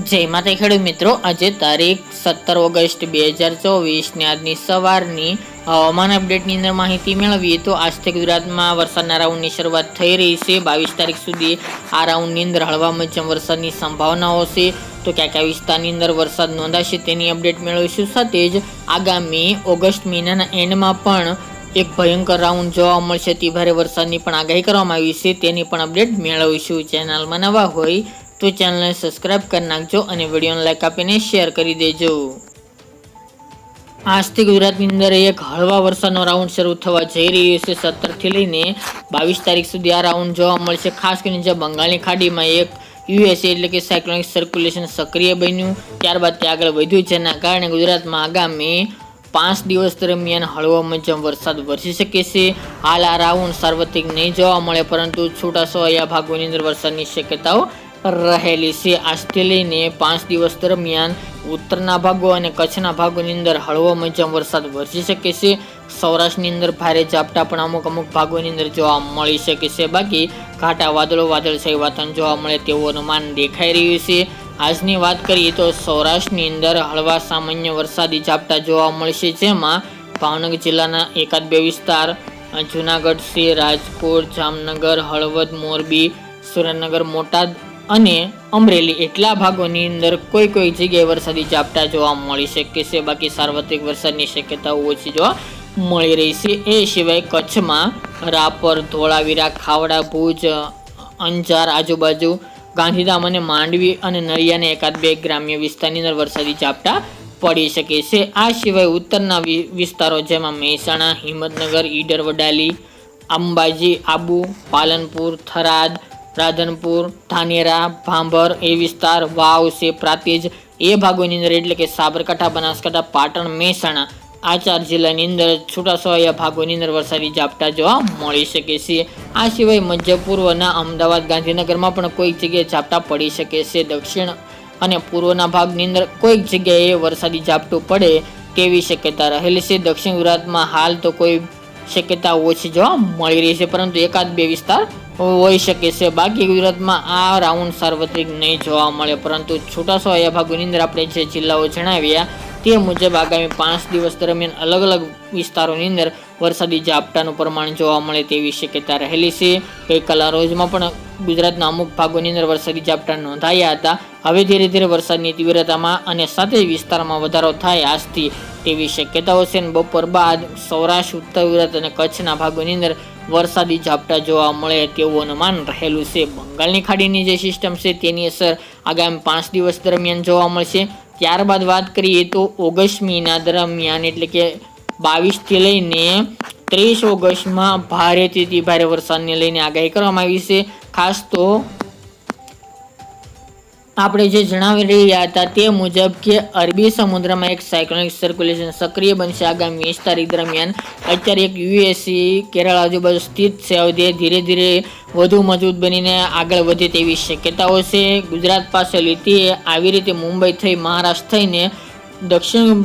જય માતા ખેડૂત મિત્રો, આજે તારીખ 17 ઓગસ્ટ 2024 ને આજની સવારની હવામાન અપડેટની અંદર માહિતી મેળવીએ તો આજથી ગુજરાતમાં વરસાદના રાઉન્ડની શરૂઆત થઈ રહી છે। 22 તારીખ સુધી આ રાઉન્ડની અંદર હળવા મધ્યમ વરસાદની સંભાવનાઓ છે। તો કયા કયા વિસ્તારની અંદર વરસાદ નોંધાશે તેની અપડેટ મેળવીશું। સાથે જ આગામી ઓગસ્ટ મહિનાના એન્ડમાં પણ એક ભયંકર રાઉન્ડ જોવા મળશે, અતિ ભારે વરસાદની પણ આગાહી કરવામાં આવી છે, તેની પણ અપડેટ મેળવીશું। ચેનલમાં નવા હોય તો ચેનલને સબસ્ક્રાઇબ કરી નાખજો અને વિડીયોને લાઈક આપીને શેર કરી દેજો। આજથી ગુજરાતની અંદર એક હળવા વરસાદનો રાઉન્ડ શરૂ થવા જઈ રહ્યો છે। 17 થી લઈને 22 તારીખ સુધી આ રાઉન્ડ જોવા મળશે। ખાસ કરીને જે બંગાળની ખાડીમાં એક યુએસએ એટલે કે સાયક્લોનિક સર્ક્યુલેશન સક્રિય બન્યું, ત્યારબાદ તે આગળ વધ્યું, જેના કારણે ગુજરાતમાં આગામી 5 દિવસ દરમિયાન હળવો મધ્યમ વરસાદ વરસી શકે છે। હાલ આ રાઉન્ડ સાર્વત્રિક નહીં જોવા મળે, પરંતુ છૂટાછવાયા ભાગોની અંદર વરસાદની શક્યતાઓ રહેલી છે। આજથી લઈને 5 દિવસ દરમિયાન ઉત્તરના ભાગો અને કચ્છના ભાગોની અંદર હળવો મધ્યમ વરસાદ વરસી શકે છે। સૌરાષ્ટ્રની અંદર ભારે ઝાપટા પણ અમુક ભાગોની અંદર જોવા મળી શકે છે। બાકી ઘાટા વાદળછાયું વાતાવરણ જોવા મળે તેવું અનુમાન દેખાઈ રહ્યું છે। આજની વાત કરીએ તો સૌરાષ્ટ્રની અંદર હળવા સામાન્ય વરસાદી ઝાપટા જોવા મળશે, જેમાં ભાવનગર જિલ્લાના એકાદ બે વિસ્તાર, જુનાગઢ છે, રાજકોટ, જામનગર, હળવદ, મોરબી, સુરેન્દ્રનગર, બોટાદ અને અમરેલી એટલા ભાગોની અંદર કોઈ જગ્યાએ વરસાદી ઝાપટા જોવા મળી શકે છે। બાકી સાર્વત્રિક વરસાદની શક્યતાઓ ઓછી જોવા મળી રહી છે। એ સિવાય કચ્છમાં રાપર, ધોળાવીરા, ખાવડા, ભુજ, અંજાર આજુબાજુ, ગાંધીધામ અને માંડવી અને નળિયાના એકાદ બે ગ્રામ્ય વિસ્તારની અંદર વરસાદી ઝાપટા પડી શકે છે। આ સિવાય ઉત્તરના વિસ્તારો જેમાં મહેસાણા, હિંમતનગર, ઈડર, વડાલી, અંબાજી, આબુ, પાલનપુર, થરાદ, રાધનપુર, ધાનેરા, ભાંભર એ વિસ્તાર, વાવ છે, પ્રાંતિજ એ ભાગોની અંદર એટલે કે સાબરકાંઠા, બનાસકાંઠા, પાટણ, મહેસાણા આ 4 જિલ્લાની અંદર છૂટાછવાયા ભાગોની અંદર વરસાદી ઝાપટા જોવા મળી શકે છે। આ સિવાય મધ્ય પૂર્વના અમદાવાદ, ગાંધીનગરમાં પણ કોઈક જગ્યાએ ઝાપટા પડી શકે છે। દક્ષિણ અને પૂર્વના ભાગની અંદર કોઈક જગ્યાએ વરસાદી ઝાપટું પડે તેવી શક્યતા રહેલી છે। દક્ષિણ ગુજરાતમાં હાલ તો કોઈ શક્યતા ઓછી જોવા મળી રહી છે, પરંતુ એકાદ બે વિસ્તાર હોઈ શકે છે। બાકી ગુજરાતમાં આ રાઉન્ડ સાર્વત્રિક નહીં જોવા મળે, પરંતુ છૂટાછવાયા ભાગોની અંદર આપણે જે જિલ્લાઓ જણાવ્યા તે મુજબ આગામી 5 દિવસ દરમિયાન અલગ અલગ વિસ્તારોની અંદર વરસાદી ઝાપટાનું પ્રમાણ જોવા મળે તેવી શક્યતા રહેલી છે। ગઈકાલના રોજમાં પણ ગુજરાતના અમુક ભાગોની અંદર વરસાદી ઝાપટા નોંધાયા હતા। હવે ધીરે ધીરે વરસાદની તીવ્રતામાં અને સાથે વિસ્તારમાં વધારો થાય આજથી તેવી શક્યતાઓ છે। બપોર બાદ સૌરાષ્ટ્ર, ઉત્તર ગુજરાત અને કચ્છના ભાગોની અંદર વરસાદી ઝાપટા જોવા મળે તેવું અનુમાન રહેલું છે। બંગાળની ખાડીની જે સિસ્ટમ છે તેની અસર આગામી 5 દિવસ દરમિયાન જોવા મળશે। ત્યારબાદ વાત કરીએ તો ઓગસ્ટ મહિના દરમિયાન એટલે કે 22 થી લઈને 30 ઓગસ્ટમાં ભારેથી અતિ ભારે વરસાદને લઈને આગાહી કરવામાં આવી છે। ખાસ તો આપણે જે જણાવી રહ્યા હતા તે મુજબ કે અરબી સમુદ્રમાં એક સાયક્લોનિક સર્ક્યુલેશન સક્રિય બનશે આગામી 20 તારીખ દરમિયાન। અત્યારે એક યુએસી કેરળ આજુબાજુ સ્થિત છે, હવે ધીરે ધીરે વધુ મજબૂત બનીને આગળ વધે તેવી શક્યતાઓ છે। ગુજરાત પાસે લીધી આવી રીતે મુંબઈ થઈ મહારાષ્ટ્ર થઈને દક્ષિણ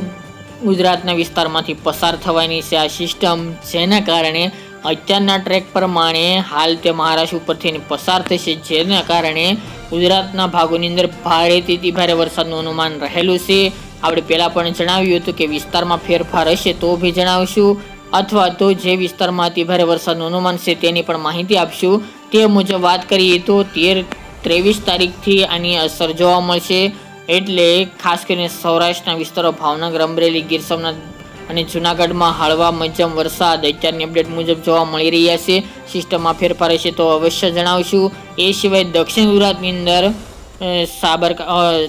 ગુજરાતના વિસ્તારમાંથી પસાર થવાની છે આ સિસ્ટમ, જેના કારણે અત્યારના ટ્રેક પ્રમાણે હાલ તે મહારાષ્ટ્ર ઉપરથી પસાર થશે, જેના કારણે ગુજરાતના ભાગોની અંદર ભારેથી અતિ ભારે વરસાદનું અનુમાન રહેલું છે। આપણે પહેલાં પણ જણાવ્યું હતું કે વિસ્તારમાં ફેરફાર હશે તો બી જણાવશું, અથવા તો જે વિસ્તારમાં અતિ ભારે વરસાદનું અનુમાન છે તેની પણ માહિતી આપશું। તે મુજબ વાત કરીએ તો 13-23 તારીખથી આની અસર જોવા મળશે, એટલે ખાસ કરીને સૌરાષ્ટ્રના વિસ્તારો ભાવનગર, અમરેલી, ગીર સોમનાથ અને જુનાગઢમાં હળવા મધ્યમ વરસાદ અત્યારની અપડેટ મુજબ જોવા મળી રહ્યા છે। સિસ્ટમમાં ફેરફાર હશે તો અવશ્ય જણાવશું। એ સિવાય દક્ષિણ ગુજરાતની અંદર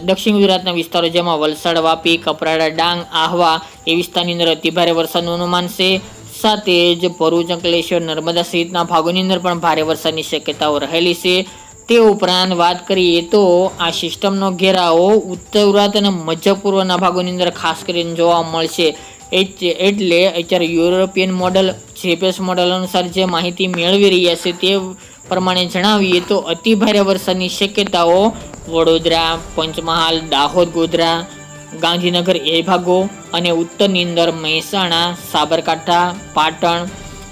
દક્ષિણ ગુજરાતના વિસ્તારો જેમાં વલસાડ, વાપી, કપરાડા, ડાંગ, આહવા એ વિસ્તારની અંદર અતિભારે વરસાદનું અનુમાન છે। સાથે જ ભરૂચ, અંકલેશ્વર, નર્મદા સહિતના ભાગોની અંદર પણ ભારે વરસાદની શક્યતાઓ રહેલી છે। તે ઉપરાંત વાત કરીએ તો આ સિસ્ટમનો ઘેરાવો ઉત્તર ગુજરાત અને મધ્ય પૂર્વના ભાગોની અંદર ખાસ કરીને જોવા મળશે। એટલે અત્યારે યુરોપિયન મોડલ જીપીએસ મોડલ અનુસાર જે માહિતી મેળવી રહ્યા છે તે પ્રમાણે જણાવીએ તો અતિ ભારે વરસાદની શક્યતાઓ વડોદરા, પંચમહાલ, દાહોદ, ગોધરા, ગાંધીનગર એ ભાગો અને ઉત્તરની અંદર મહેસાણા, સાબરકાંઠા, પાટણ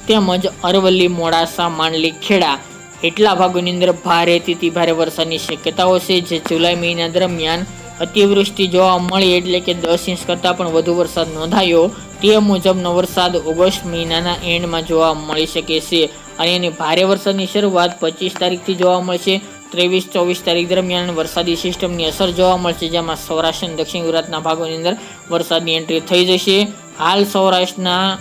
તેમજ અરવલ્લી, મોડાસા, માંડલી, ખેડા એટલા ભાગોની અંદર ભારેથી ભારે વરસાદની શક્યતાઓ છે, જે જુલાઈ મહિના દરમિયાન અતિવૃષ્ટિ જોવા મળી એટલે કે 10 ઇંચ કરતાં પણ વધુ વરસાદ નોંધાયો. તે મુજબનો વરસાદ ઓગસ્ટ મહિનાના એન્ડમાં જોવા મળી શકે છે અને એની ભારે વરસાદની શરૂઆત 25 તારીખથી જોવા મળશે. 23-24 તારીખ દરમિયાન વરસાદી સિસ્ટમની અસર જોવા મળશે, જેમાં સૌરાષ્ટ્ર અને દક્ષિણ ગુજરાતના ભાગોની અંદર વરસાદની એન્ટ્રી થઈ જશે. હાલ સૌરાષ્ટ્રના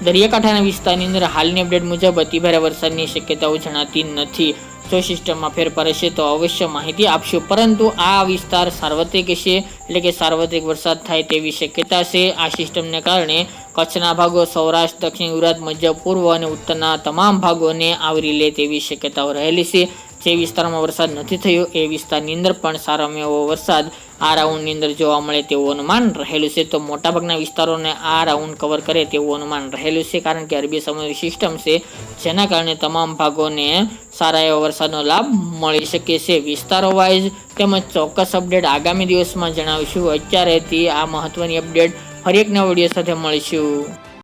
દરિયાકાંઠાના વિસ્તારની અંદર હાલની અપડેટ મુજબ અતિભારે વરસાદની શક્યતાઓ જણાતી નથી. જો સિસ્ટમમાં ફેરફાર હશે તો અવશ્ય માહિતી આપશું, પરંતુ આ વિસ્તાર સાર્વત્રિક હશે, એટલે કે સાર્વત્રિક વરસાદ થાય તેવી શક્યતા છે. આ સિસ્ટમને કારણે કચ્છના ભાગો, સૌરાષ્ટ્ર, દક્ષિણ ગુજરાત, મધ્ય પૂર્વ અને ઉત્તરના તમામ ભાગોને આવરી લે તેવી શક્યતાઓ રહેલી છે. જે વિસ્તારમાં વરસાદ નથી થયો એ વિસ્તારની અંદર પણ સારામાં એવો વરસાદ આ રાઉન્ડની અંદર જોવા મળે તેવું અનુમાન રહેલું છે. તો મોટાભાગના વિસ્તારોને આ રાઉન્ડ કવર કરે તેવું અનુમાન રહેલું છે, કારણ કે અરબી સમુદ્રી સિસ્ટમ છે, જેના કારણે તમામ ભાગોને સારા એવા વરસાદનો લાભ મળી શકે છે. વિસ્તારો વાઇઝ તેમજ ચોક્કસ અપડેટ આગામી દિવસમાં જણાવીશું. અત્યારેથી આ મહત્વની અપડેટ ફરી એક નવા વિડીયો સાથે મળીશું.